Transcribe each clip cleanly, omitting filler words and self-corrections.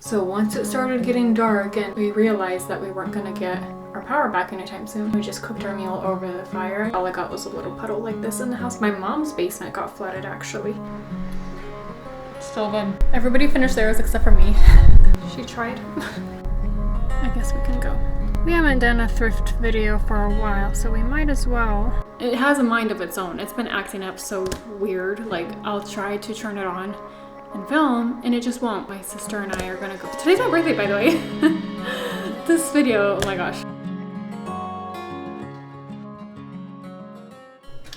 So once it started getting dark and we realized that we weren't gonna get our power back anytime soon, we just cooked our meal over the fire. All I got was a little puddle like this in the house. My mom's basement got flooded actually. Still good. Everybody finished theirs except for me. She tried. I guess we can go. We haven't done a thrift video for a while, so we might as well. It has a mind of its own. It's been acting up so weird. Like, I'll try to turn it on and film, and it just won't. My sister and I are gonna go. Today's my birthday, by the way. This video, oh my gosh.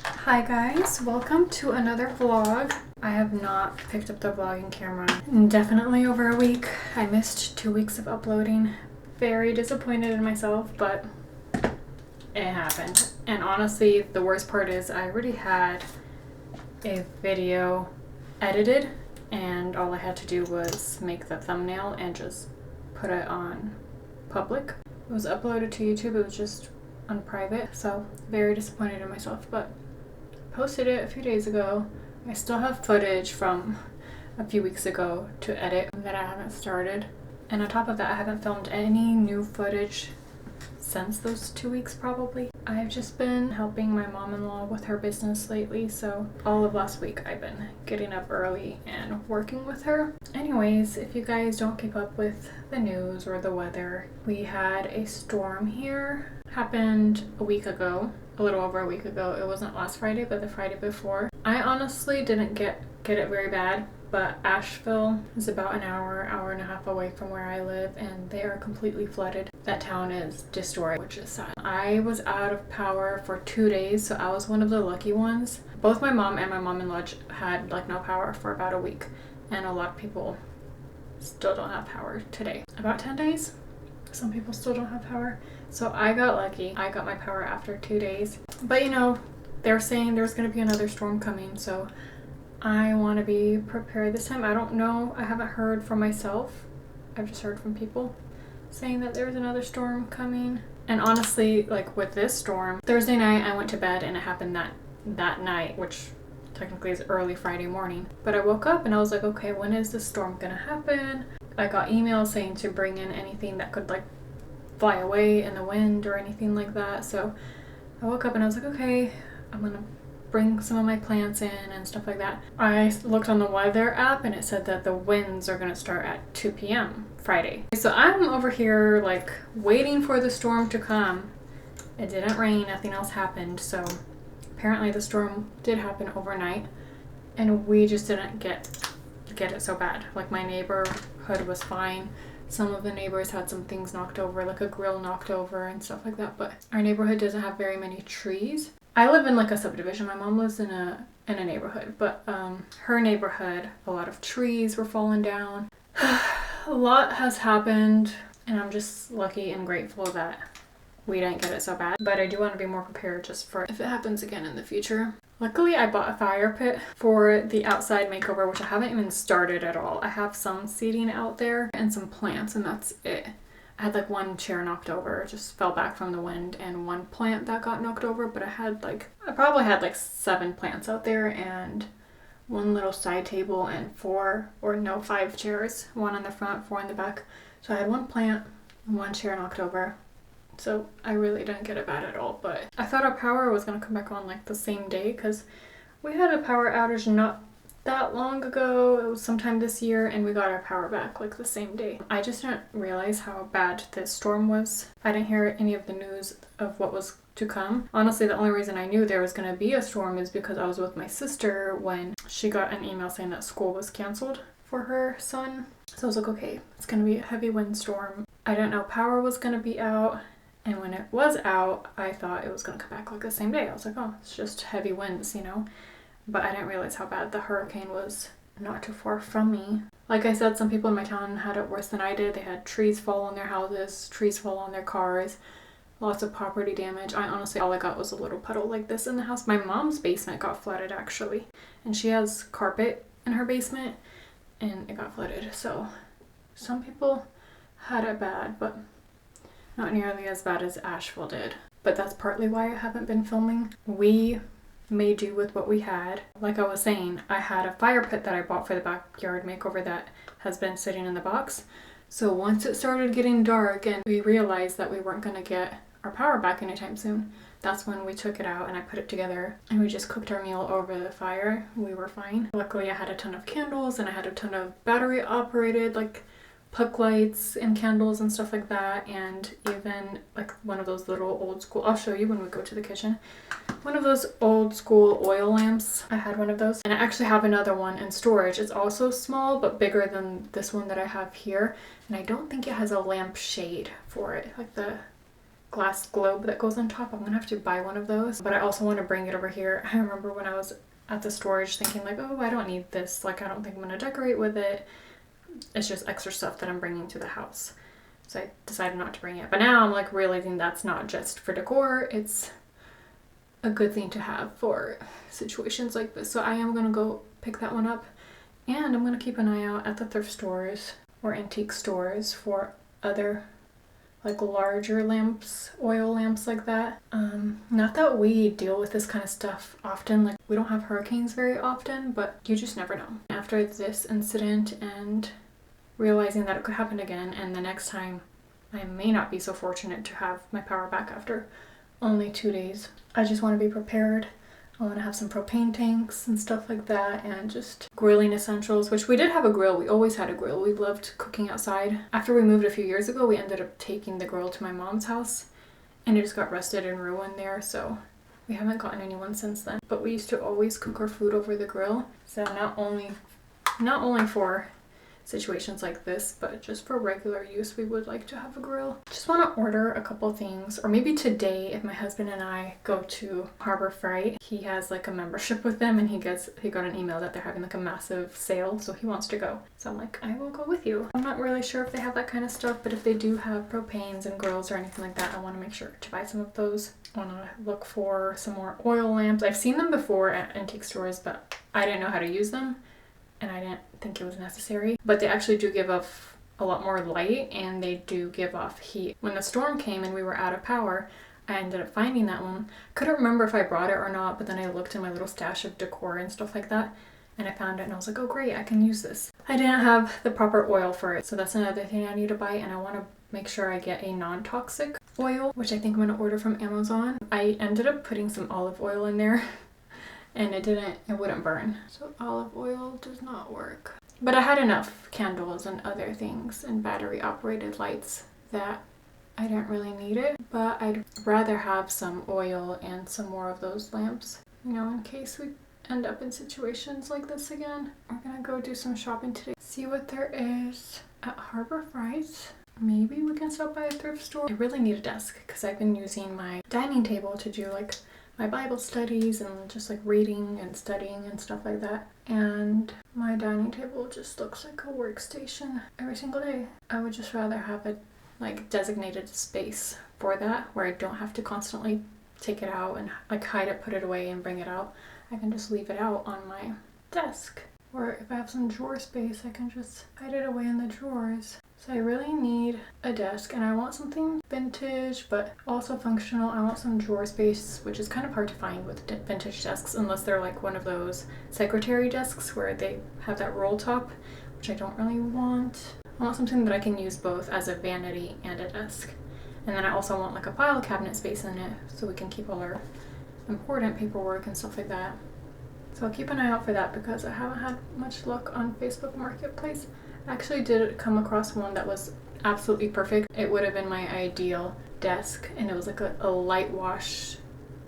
Hi guys, welcome to another vlog. I have not picked up the vlogging camera in definitely over a week. I missed 2 weeks of uploading. Very disappointed in myself, but it happened. And honestly, the worst part is I already had a video edited and all I had to do was make the thumbnail and just put it on public. It was uploaded to YouTube, it was just on private, so very disappointed in myself, but posted it a few days ago. I still have footage from a few weeks ago to edit that I haven't started. And on top of that, I haven't filmed any new footage since those 2 weeks probably. I've just been helping my mom-in-law with her business lately, so all of last week I've been getting up early and working with her. Anyways, if you guys don't keep up with the news or the weather, we had a storm here. Happened a week ago, a little over a week ago. It wasn't last Friday, but the Friday before. I honestly didn't get it very bad, but Asheville is about an hour and a half away from where I live, and they are completely flooded. That town is destroyed, which is sad. I was out of power for 2 days, so I was one of the lucky ones. Both my mom and my mom-in-law had like no power for about a week, and a lot of people still don't have power today. About 10 days, some people still don't have power. So I got lucky. I got my power after 2 days. But you know, they're saying there's gonna be another storm coming, so I want to be prepared this time. I don't know. I haven't heard from myself. I've just heard from people saying that there's another storm coming. And honestly, like with this storm, Thursday night I went to bed and it happened that night, which technically is early Friday morning. But I woke up and I was like, okay, when is this storm gonna happen? I got emails saying to bring in anything that could like fly away in the wind or anything like that. So I woke up and I was like, okay, I'm gonna bring some of my plants in and stuff like that. I looked on the weather app and it said that the winds are gonna start at 2 p.m. Friday. So I'm over here like waiting for the storm to come. It didn't rain, nothing else happened, so apparently the storm did happen overnight and we just didn't get it so bad. Like my neighborhood was fine. Some of the neighbors had some things knocked over, like a grill knocked over and stuff like that, but our neighborhood doesn't have very many trees. I live in like a subdivision. My mom lives in a neighborhood, but her neighborhood, a lot of trees were falling down. A lot has happened, and I'm just lucky and grateful that we didn't get it so bad. But I do want to be more prepared just for if it happens again in the future. Luckily, I bought a fire pit for the outside makeover, which I haven't even started at all. I have some seating out there and some plants, and that's it. I had like one chair knocked over, it just fell back from the wind, and one plant that got knocked over, but I probably had like 7 plants out there and one little side table and 5 chairs, 1 in the front, 4 in the back. So I had 1 plant and 1 chair knocked over. So I really didn't get it bad at all, but I thought our power was gonna come back on like the same day because we had a power outage not that long ago. It was sometime this year and we got our power back like the same day. I just didn't realize how bad this storm was. I didn't hear any of the news of what was to come. Honestly, the only reason I knew there was going to be a storm is because I was with my sister when she got an email saying that school was canceled for her son. So I was like, okay, it's going to be a heavy windstorm. I didn't know power was going to be out. And when it was out, I thought it was going to come back like the same day. I was like, oh, it's just heavy winds, you know? But I didn't realize how bad the hurricane was not too far from me. Like I said, some people in my town had it worse than I did. They had trees fall on their houses, trees fall on their cars, lots of property damage. All I got was a little puddle like this in the house. My mom's basement got flooded actually. And she has carpet in her basement and it got flooded. So some people had it bad, but not nearly as bad as Asheville did. But that's partly why I haven't been filming. We made do with what we had. Like I was saying, I had a fire pit that I bought for the backyard makeover that has been sitting in the box. So once it started getting dark and we realized that we weren't going to get our power back anytime soon, that's when we took it out and I put it together and we just cooked our meal over the fire. We were fine. Luckily I had a ton of candles and I had a ton of battery operated like puck lights and candles and stuff like that, and even like one of those little old school, I'll show you when we go to the kitchen, one of those old school oil lamps. I had one of those, and I actually have another one in storage. It's also small but bigger than this one that I have here, and I don't think it has a lamp shade for it, like the glass globe that goes on top. I'm gonna have to buy one of those, but I also want to bring it over here. I remember when I was at the storage thinking like, oh, I don't need this, like I don't think I'm gonna decorate with it. It's just extra stuff that I'm bringing to the house. So I decided not to bring it. But now I'm like realizing that's not just for decor. It's a good thing to have for situations like this. So I am going to go pick that one up. And I'm going to keep an eye out at the thrift stores or antique stores for other like larger lamps, oil lamps like that. Not that we deal with this kind of stuff often. Like we don't have hurricanes very often, but you just never know. After this incident and realizing that it could happen again, and the next time I may not be so fortunate to have my power back after only 2 days. I just want to be prepared. I want to have some propane tanks and stuff like that, and just grilling essentials, which we did have a grill. We always had a grill. We loved cooking outside. After we moved a few years ago, we ended up taking the grill to my mom's house, and it just got rusted and ruined there, so we haven't gotten any one since then. But we used to always cook our food over the grill, so not only for situations like this, but just for regular use, we would like to have a grill. Just want to order a couple things, or maybe today if my husband and I go to Harbor Freight. He has like a membership with them, and he got an email that they're having like a massive sale, so he wants to go. So I'm like, I will go with you. I'm not really sure if they have that kind of stuff, but if they do have propanes and grills or anything like that, I want to make sure to buy some of those. I want to look for some more oil lamps. I've seen them before at antique stores, but I didn't know how to use them, and I didn't think it was necessary. But they actually do give off a lot more light, and they do give off heat. When the storm came and we were out of power, I ended up finding that one. Couldn't remember if I brought it or not, but then I looked in my little stash of decor and stuff like that, and I found it, and I was like, oh great, I can use this. I didn't have the proper oil for it, so that's another thing I need to buy, and I want to make sure I get a non-toxic oil, which I think I'm going to order from Amazon. I ended up putting some olive oil in there, and it wouldn't burn. So olive oil does not work. But I had enough candles and other things and battery operated lights that I didn't really need it. But I'd rather have some oil and some more of those lamps, you know, in case we end up in situations like this again. We're gonna go do some shopping today. See what there is at Harbor Freight. Maybe we can stop by a thrift store. I really need a desk because I've been using my dining table to do like my Bible studies and just like reading and studying and stuff like that. And my dining table just looks like a workstation every single day. I would just rather have a like designated space for that, where I don't have to constantly take it out and like hide it, put it away and bring it out. I can just leave it out on my desk. Or if I have some drawer space, I can just hide it away in the drawers. So I really need a desk, and I want something vintage but also functional. I want some drawer space, which is kind of hard to find with vintage desks unless they're like one of those secretary desks where they have that roll top, which I don't really want. I want something that I can use both as a vanity and a desk. And then I also want like a file cabinet space in it so we can keep all our important paperwork and stuff like that. So I'll keep an eye out for that because I haven't had much luck on Facebook Marketplace. I actually did come across one that was absolutely perfect. It would have been my ideal desk, and it was like a light wash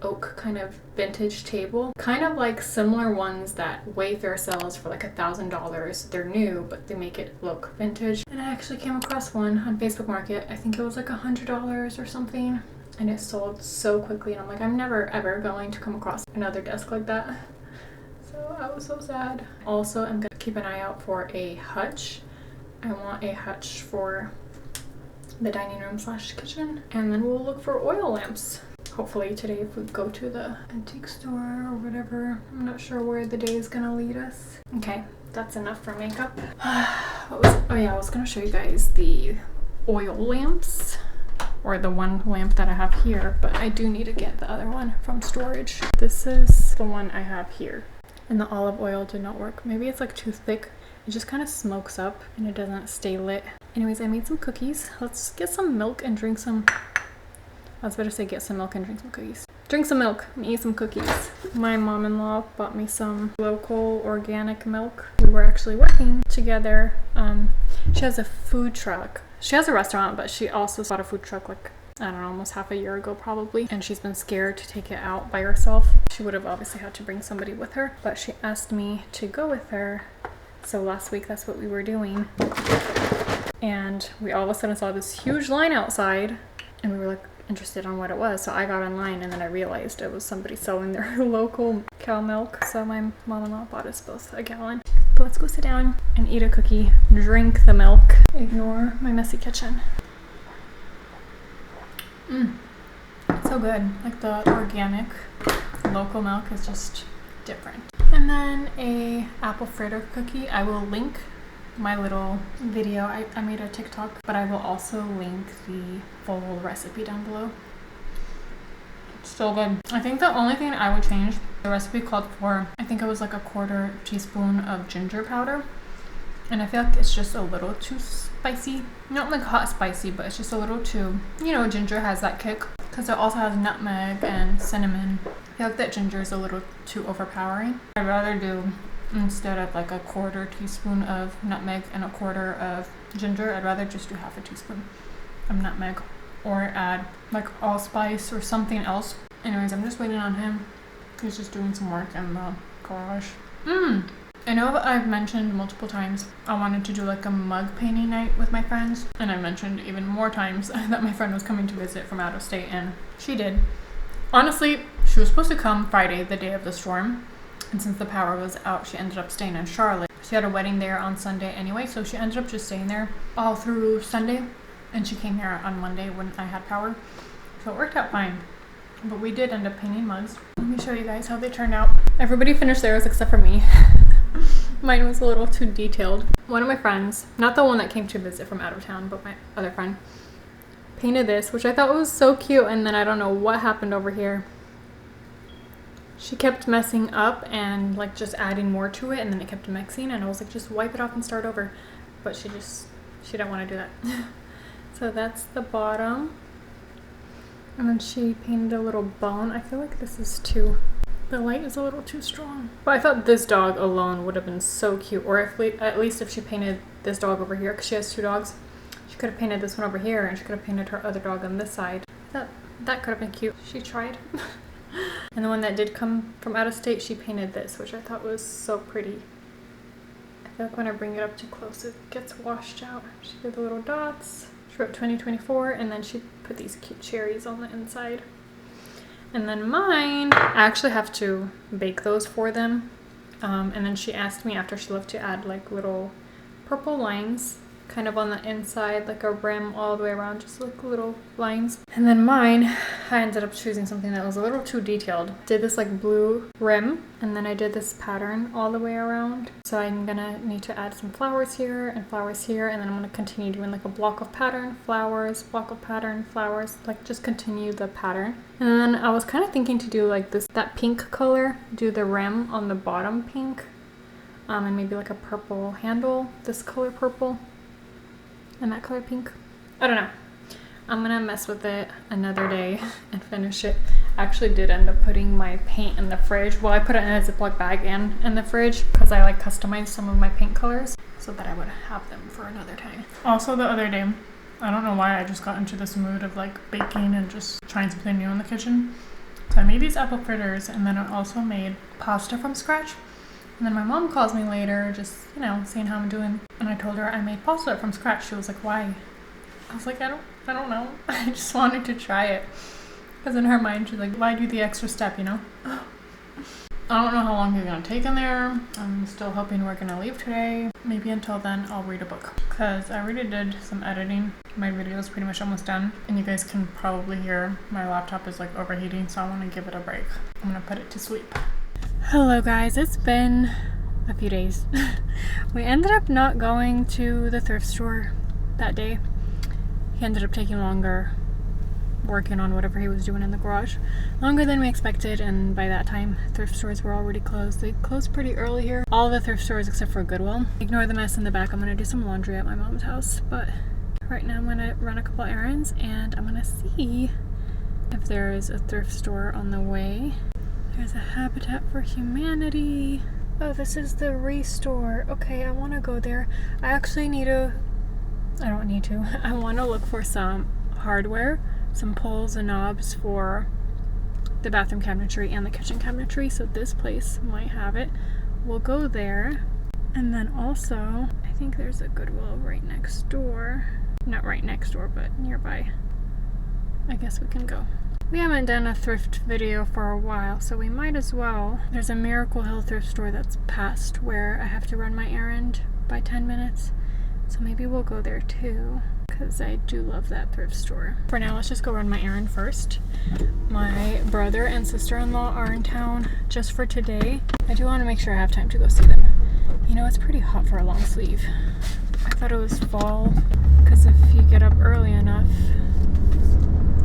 oak kind of vintage table. Kind of like similar ones that Wayfair sells for like $1,000. They're new, but they make it look vintage. And I actually came across one on Facebook Market. I think it was like $100 or something, and it sold so quickly. And I'm like, I'm never ever going to come across another desk like that. So I was so sad. Also, I'm gonna keep an eye out for a hutch. I want a hutch for the dining room / kitchen, and then we'll look for oil lamps. Hopefully today if we go to the antique store or whatever. I'm not sure where the day is gonna lead us. Okay, that's enough for makeup. I was gonna show you guys the oil lamps, or the one lamp that I have here, but I do need to get the other one from storage. This is the one I have here, and the olive oil did not work. Maybe it's like too thick. It just kind of smokes up and it doesn't stay lit. Anyways, I made some cookies. Let's get some milk and drink some... I was about to say get some milk and drink some cookies. Drink some milk and eat some cookies. My mom-in-law bought me some local organic milk. We were actually working together. She has a food truck. She has a restaurant, but she also bought a food truck like, I don't know, almost half a year ago probably. And she's been scared to take it out by herself. She would have obviously had to bring somebody with her, but she asked me to go with her. So last week, that's what we were doing. And we all of a sudden saw this huge line outside and we were like interested on what it was. So I got online and then I realized it was somebody selling their local cow milk. So my mom-in-law bought us both a gallon. But let's go sit down and eat a cookie, drink the milk, ignore my messy kitchen. It's so good. Like the organic local milk is just different. And then a apple fritter cookie. I will link my little video. I made a TikTok, but I will also link the full recipe down below. It's so good. I think the only thing I would change, the recipe called for, I think it was like a 1/4 teaspoon of ginger powder. And I feel like it's just a little too spicy. Not like hot spicy, but it's just a little too, you know, ginger has that kick. Because it also has nutmeg and cinnamon. I feel like that ginger is a little too overpowering. I'd rather do, instead of like a 1/4 teaspoon of nutmeg and a 1/4 of ginger, I'd rather just do half a teaspoon of nutmeg. Or add like allspice or something else. Anyways, I'm just waiting on him. He's just doing some work in the garage. I know I've mentioned multiple times I wanted to do like a mug painting night with my friends, and I mentioned even more times that my friend was coming to visit from out of state, and she did. Honestly, she was supposed to come Friday, the day of the storm, and since the power was out, she ended up staying in Charlotte. She had a wedding there on Sunday anyway, so she ended up just staying there all through Sunday, and she came here on Monday when I had power, so it worked out fine. But we did end up painting mugs. Let me show you guys how they turned out. Everybody finished theirs except for me. Mine was a little too detailed. One of my friends, not the one that came to visit from out of town, but my other friend, painted this, which I thought was so cute, and then I don't know what happened over here. She kept messing up and like just adding more to it, and then it kept mixing, and I was like, just wipe it off and start over. But she didn't want to do that. So that's the bottom. And then she painted a little bone. I feel like this is too... The light is a little too strong. But I thought this dog alone would have been so cute. Or if at least if she painted this dog over here, because she has 2 dogs, she could have painted this one over here, and she could have painted her other dog on this side. That could have been cute. She tried. And the one that did come from out of state, she painted this, which I thought was so pretty. I feel like when I bring it up too close, it gets washed out. She did the little dots. She wrote 2024, and then she put these cute cherries on the inside. And then mine, I actually have to bake those for them. And then she asked me after she left to add like little purple lines kind of on the inside, like a rim all the way around, just like little lines. And then mine, I ended up choosing something that was a little too detailed. Did this like blue rim, and then I did this pattern all the way around. So I'm gonna need to add some flowers here, and then I'm gonna continue doing like a block of pattern, flowers, block of pattern, flowers, like just continue the pattern. And then I was kind of thinking to do like that pink color, do the rim on the bottom pink, and maybe like a purple handle, this color purple. And that color pink. I don't know. I'm gonna mess with it another day and finish it. I actually did end up putting my paint in the fridge. Well, I put it in a Ziploc bag and in the fridge because I like customized some of my paint colors so that I would have them for another time. Also the other day, I don't know why I just got into this mood of like baking and just trying something new in the kitchen. So I made these apple fritters, and then I also made pasta from scratch. And then my mom calls me later, just, you know, seeing how I'm doing. And I told her I made pasta from scratch. She was like, why? I was like, I don't know. I just wanted to try it. Because in her mind, she's like, why do the extra step, you know? I don't know how long you're going to take in there. I'm still hoping we're going to leave today. Maybe until then, I'll read a book. Because I already did some editing. My video is pretty much almost done. And you guys can probably hear my laptop is like overheating, so I want to give it a break. I'm going to put it to sleep. Hello guys, it's been a few days. We ended up not going to the thrift store that day. He ended up taking longer working on whatever he was doing in the garage longer than we expected, and by that time thrift stores were already closed. They closed pretty early here, all the thrift stores except for Goodwill. Ignore the mess in the back. I'm gonna do some laundry at my mom's house, but right now I'm gonna run a couple errands and I'm gonna see if there is a thrift store on the way. There's a Habitat for Humanity. Oh, this is the Restore. Okay, I want to go there. I want to look for some hardware, some pulls and knobs for the bathroom cabinetry and the kitchen cabinetry, so this place might have it. We'll go there. And then also, I think there's a Goodwill right next door. Not right next door, but nearby. I guess we can go. We haven't done a thrift video for a while, so we might as well. There's a Miracle Hill thrift store that's past where I have to run my errand by 10 minutes. So maybe we'll go there too, because I do love that thrift store. For now, let's just go run my errand first. My brother and sister-in-law are in town just for today. I do want to make sure I have time to go see them. You know, it's pretty hot for a long sleeve. I thought it was fall, because if you get up early enough,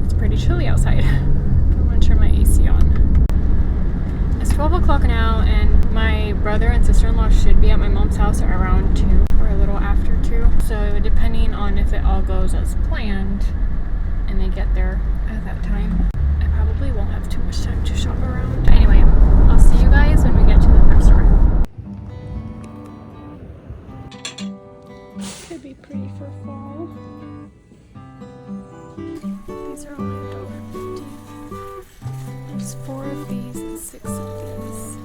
it's pretty chilly outside. I'm gonna turn my AC on. It's 12 o'clock now, and my brother and sister-in-law should be at my mom's house around 2 or a little after 2. So depending on if it all goes as planned and they get there at that time, I probably won't have too much time to shop around. Anyway, I'll see you guys when we get to the thrift store. Could be pretty for fall. These are only $1.50. There's 4 of these and 6 of these.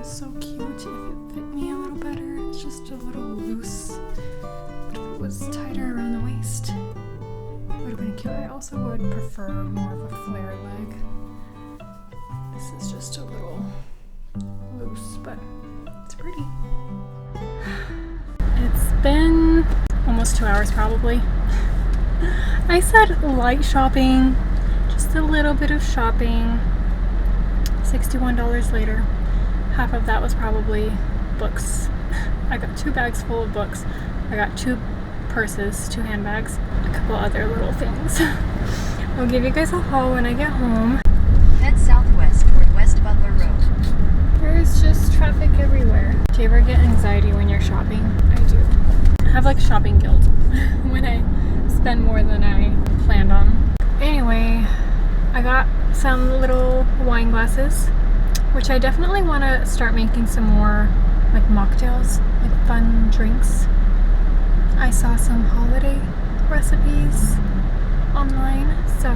So cute if it fit me a little better. It's just a little loose, but if it was tighter around the waist, it would have been cute. I also would prefer more of a flare leg. This is just a little loose, but it's pretty. It's been almost 2 hours probably. I said light shopping, just a little bit of shopping. $61 later. Half of that was probably books. I got 2 bags full of books. I got 2 purses, 2 handbags, a couple other little things. I'll give you guys a haul when I get home. Head southwest toward West Butler Road. There's just traffic everywhere. Do you ever get anxiety when you're shopping? I do. I have like shopping guilt when I spend more than I planned on. Anyway, I got some little wine glasses, which I definitely want to start making some more like mocktails, like fun drinks. I saw some holiday recipes online, so,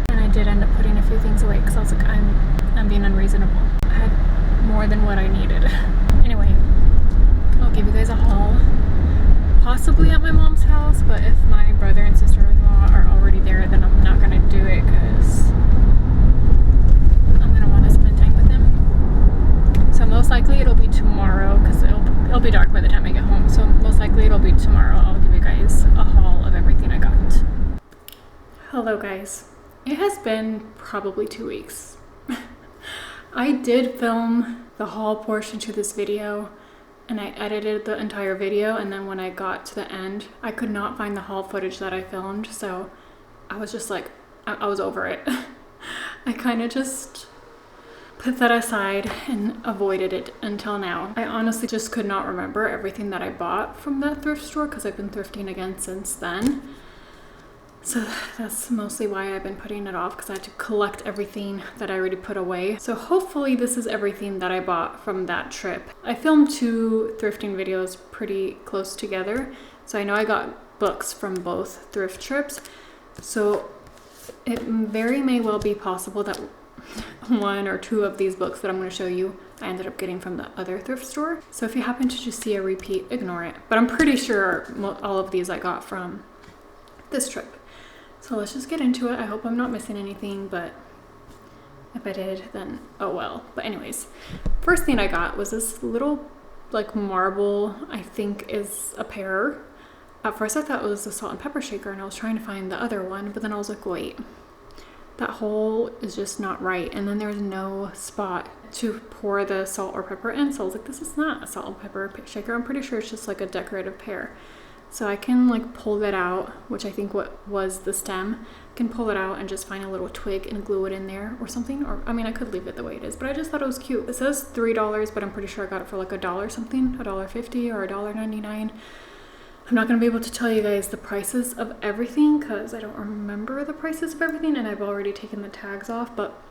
and I did end up putting a few things away because I was like, I'm being unreasonable. I had more than what I needed. Anyway, I'll give you guys a haul, possibly at my mom's but if my brother and sister-in-law are already there, then I'm not gonna do it because I'm gonna want to spend time with them. So most likely it'll be tomorrow because it'll be dark by the time I get home. So most likely it'll be tomorrow. I'll give you guys a haul of everything I got. Hello guys. It has been probably 2 weeks. I did film the haul portion to this video and I edited the entire video, and then when I got to the end, I could not find the haul footage that I filmed, so I was just like, I was over it. I kind of just put that aside and avoided it until now. I honestly just could not remember everything that I bought from that thrift store because I've been thrifting again since then. So that's mostly why I've been putting it off, because I had to collect everything that I already put away. So hopefully this is everything that I bought from that trip. I filmed 2 thrifting videos pretty close together, so I know I got books from both thrift trips. So it very may well be possible that 1 or 2 of these books that I'm going to show you I ended up getting from the other thrift store. So if you happen to just see a repeat, ignore it. But I'm pretty sure all of these I got from this trip. So let's just get into it. I hope I'm not missing anything, but if I did, then oh well. But anyways, first thing I got was this little like marble, I think is a pear. At first I thought it was a salt and pepper shaker and I was trying to find the other one, but then I was like, wait, that hole is just not right. And then there's no spot to pour the salt or pepper in. So I was like, this is not a salt and pepper shaker. I'm pretty sure it's just like a decorative pear. So I can like pull that out, which I think what was the stem. I can pull it out and just find a little twig and glue it in there or something. Or I mean, I could leave it the way it is, but I just thought it was cute. It says $3, but I'm pretty sure I got it for like $1 something, $1.50 or $1.99. I'm not gonna be able to tell you guys the prices of everything because I don't remember the prices of everything and I've already taken the tags off, but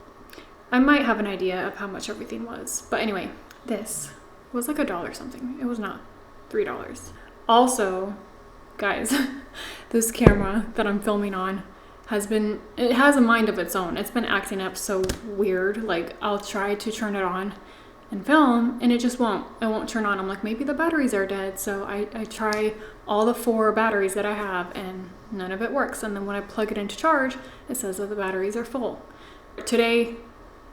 I might have an idea of how much everything was. But anyway, this was like $1 something. It was not $3. Also, guys, this camera that I'm filming on it has a mind of its own. It's been acting up so weird. Like I'll try to turn it on and film and it just won't turn on. I'm like, maybe the batteries are dead. So I try all the 4 batteries that I have and none of it works. And then when I plug it into charge, it says that the batteries are full. Today,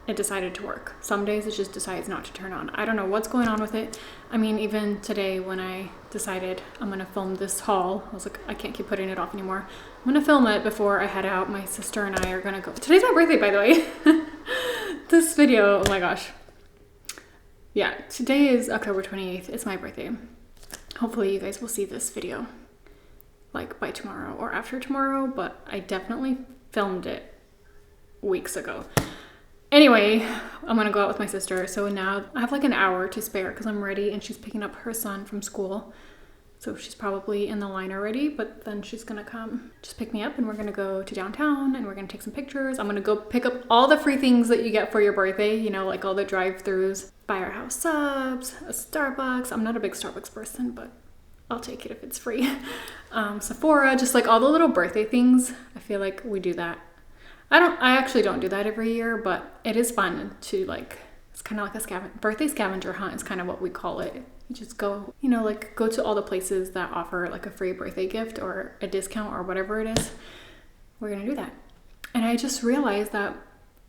it decided to work. Some days it just decides not to turn on. I don't know what's going on with it. I mean, even today when I decided I'm gonna film this haul, I was like, I can't keep putting it off anymore. I'm gonna film it before I head out. My sister and I are gonna go. Today's my birthday, by the way. This video, oh my gosh. Yeah, today is October 28th. It's my birthday. Hopefully you guys will see this video like by tomorrow or after tomorrow, but I definitely filmed it weeks ago. Anyway, I'm gonna go out with my sister. So now I have like an hour to spare because I'm ready and she's picking up her son from school. So she's probably in the line already, but then she's gonna come just pick me up and we're gonna go to downtown and we're gonna take some pictures. I'm gonna go pick up all the free things that you get for your birthday, you know, like all the drive-thrus, Firehouse subs, a Starbucks. I'm not a big Starbucks person, but I'll take it if it's free. Sephora, just like all the little birthday things. I feel like we do that. I actually don't do that every year, but it is fun to like, it's kind of like a birthday scavenger hunt is kind of what we call it. You just go, you know, like go to all the places that offer like a free birthday gift or a discount or whatever it is. We're gonna do that. And I just realized that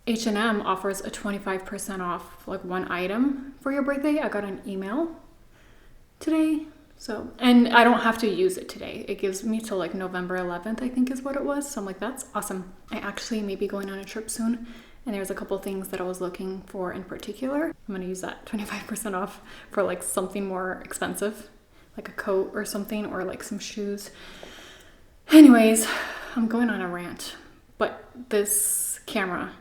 H&M offers a 25% off like one item for your birthday. I got an email today. So, and I don't have to use it today. It gives me till like November 11th, I think is what it was. So I'm like, that's awesome. I actually may be going on a trip soon. And there's a couple things that I was looking for in particular. I'm gonna use that 25% off for like something more expensive, like a coat or something, or like some shoes. Anyways, I'm going on a rant, but this camera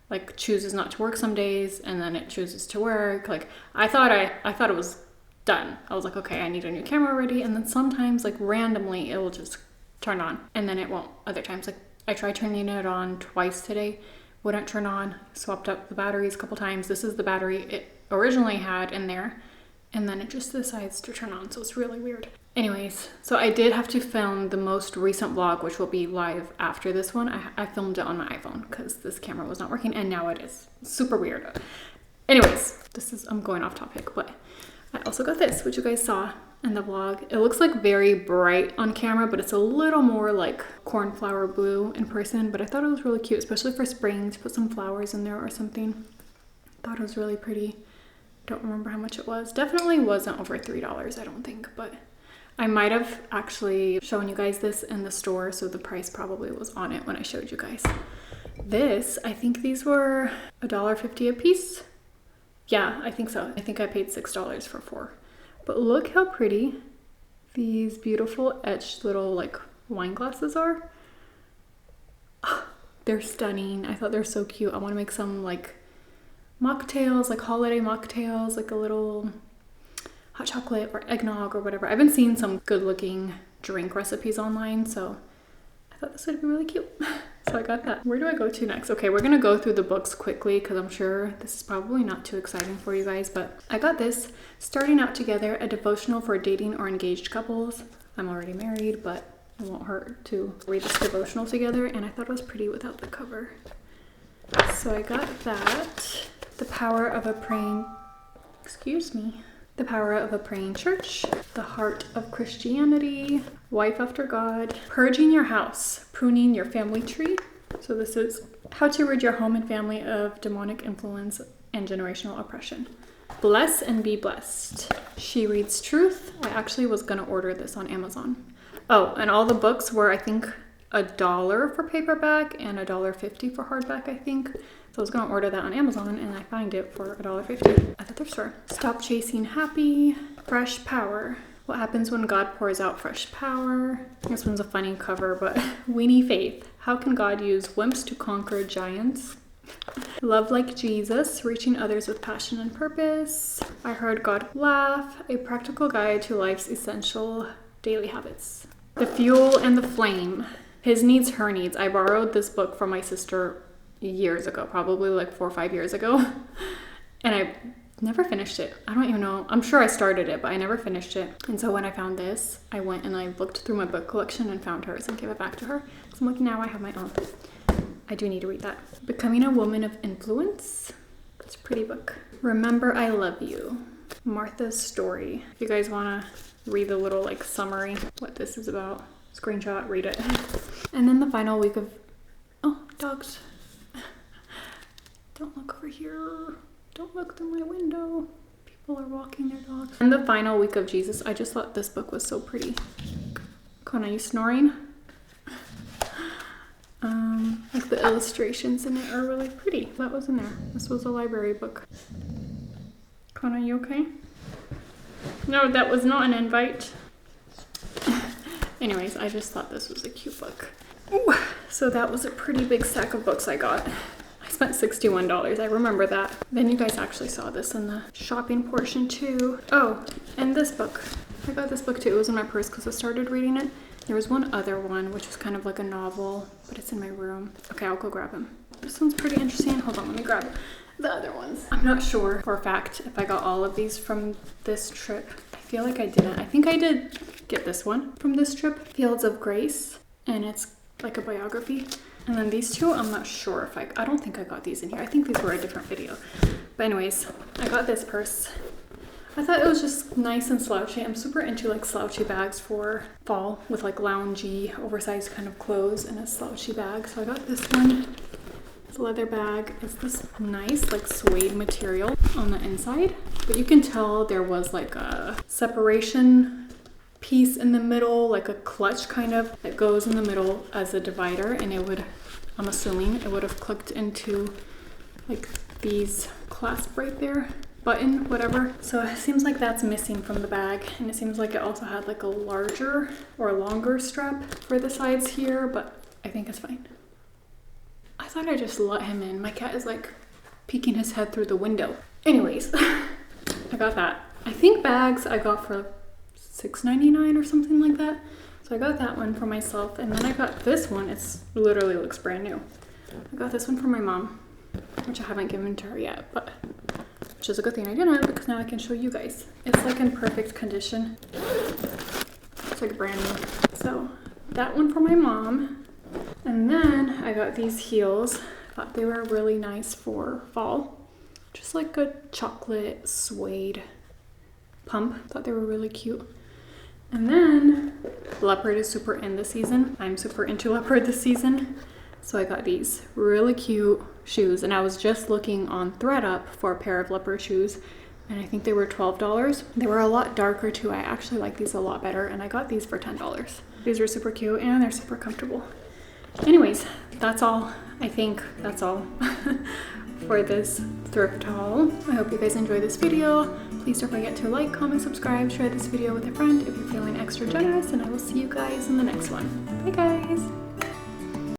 like chooses not to work some days and then it chooses to work. Like I thought it was done. I was like, okay, I need a new camera already. And then sometimes like randomly it will just turn on and then it won't other times. Like I tried turning it on twice today, wouldn't turn on, swapped up the batteries a couple times. This is the battery it originally had in there and then it just decides to turn on. So it's really weird. Anyways, so I did have to film the most recent vlog, which will be live after this one. I filmed it on my iPhone because this camera was not working and now it is. Super weird. Anyways, I'm going off topic, but I also got this, which you guys saw, in the vlog. It looks like very bright on camera, but it's a little more like cornflower blue in person. But I thought it was really cute, especially for spring, to put some flowers in there or something. I thought it was really pretty. Don't remember how much it was. Definitely wasn't over $3, I don't think, but I might have actually shown you guys this in the store, so the price probably was on it when I showed you guys. This, I think these were $1.50 a piece. Yeah, I think so. I think I paid $6 for 4. But look how pretty these beautiful etched little like wine glasses are. They're stunning. I thought they're so cute. I want to make some like mocktails, like holiday mocktails, like a little hot chocolate or eggnog or whatever. I've been seeing some good looking drink recipes online, so I thought this would be really cute. So I got that. Where do I go to next? Okay, we're gonna go through the books quickly because I'm sure this is probably not too exciting for you guys, but I got this, Starting Out Together, a devotional for dating or engaged couples. I'm already married, but it won't hurt to read this devotional together, and I thought it was pretty without the cover. So I got that. The Power of a Praying, The Power of a Praying Church, The Heart of Christianity, Wife After God, Purging Your House, Pruning Your Family Tree. So this is how to rid your home and family of demonic influence and generational oppression. Bless and Be Blessed. She Reads Truth. I actually was gonna order this on Amazon. Oh, and all the books were, I think, $1 for paperback and $1.50 for hardback, I think. So I was gonna order that on Amazon and I find it for $1.50 at the thrift store. Stop Chasing Happy, Fresh Power. What happens when God pours out fresh power? This one's a funny cover, but Weenie Faith. How can God use wimps to conquer giants? Love Like Jesus, Reaching Others with Passion and Purpose. I Heard God Laugh, a practical guide to life's essential daily habits. The Fuel and the Flame, His Needs, Her Needs. I borrowed this book from my sister years ago, probably like 4 or 5 years ago, and I never finished it. I don't even know. I'm sure I started it, but I never finished it. And so when I found this, I went and I looked through my book collection and found hers and gave it back to her. So I'm like, now I have my own. I do need to read that. Becoming a Woman of Influence. It's a pretty book. Remember I Love You. Martha's Story. If you guys want to read the little like summary, what this is about, screenshot, read it. And then the final week of, oh, dogs. Don't look over here. Don't look through my window. People are walking their dogs. And the final week of Jesus. I just thought this book was so pretty. Kona, you snoring? Like the illustrations in it are really pretty. That was in there. This was a library book. Kona, you okay? No, that was not an invite. Anyways, I just thought this was a cute book. Ooh, so that was a pretty big stack of books I got. I spent $61, I remember that. Then you guys actually saw this in the shopping portion too. Oh, and this book. I got this book too. It was in my purse because I started reading it. There was one other one, which was kind of like a novel, but it's in my room. Okay, I'll go grab them. This one's pretty interesting. Hold on, let me grab the other ones. I'm not sure for a fact if I got all of these from this trip. I feel like I didn't. I think I did get this one from this trip, Fields of Grace, and it's like a biography. And then these two, I'm not sure if I don't think I got these in here. I think these were a different video. But anyways, I got this purse. I thought it was just nice and slouchy. I'm super into like slouchy bags for fall with like loungy, oversized kind of clothes and a slouchy bag. So I got this one. It's a leather bag. It's this nice like suede material on the inside. But you can tell there was like a separation piece in the middle, like a clutch kind of that goes in the middle as a divider, and it would, I'm assuming it would have clicked into like these clasp right there, button, whatever. So it seems like that's missing from the bag, and it seems like it also had like a larger or longer strap for the sides here, but I think it's fine. I thought I just let him in. My cat is like peeking his head through the window. Anyways, I got that. I think bags I got for $6.99 or something like that. So I got that one for myself, and then I got this one. It's literally looks brand new. I got this one for my mom, which I haven't given to her yet, but which is a good thing I didn't, because now I can show you guys. It's like in perfect condition. It's like brand new. So that one for my mom. And then I got these heels. Thought they were really nice for fall. Just like a chocolate suede pump. Thought they were really cute. And then leopard is super in this season. I'm super into leopard this season. So I got these really cute shoes, and I was just looking on ThreadUp for a pair of leopard shoes, and I think they were $12. They were a lot darker too. I actually like these a lot better, and I got these for $10. These are super cute and they're super comfortable. Anyways, that's all. I think that's all for this thrift haul. I hope you guys enjoyed this video. Please don't forget to like, comment, subscribe, share this video with a friend if you're feeling extra generous, and I will see you guys in the next one. Bye guys!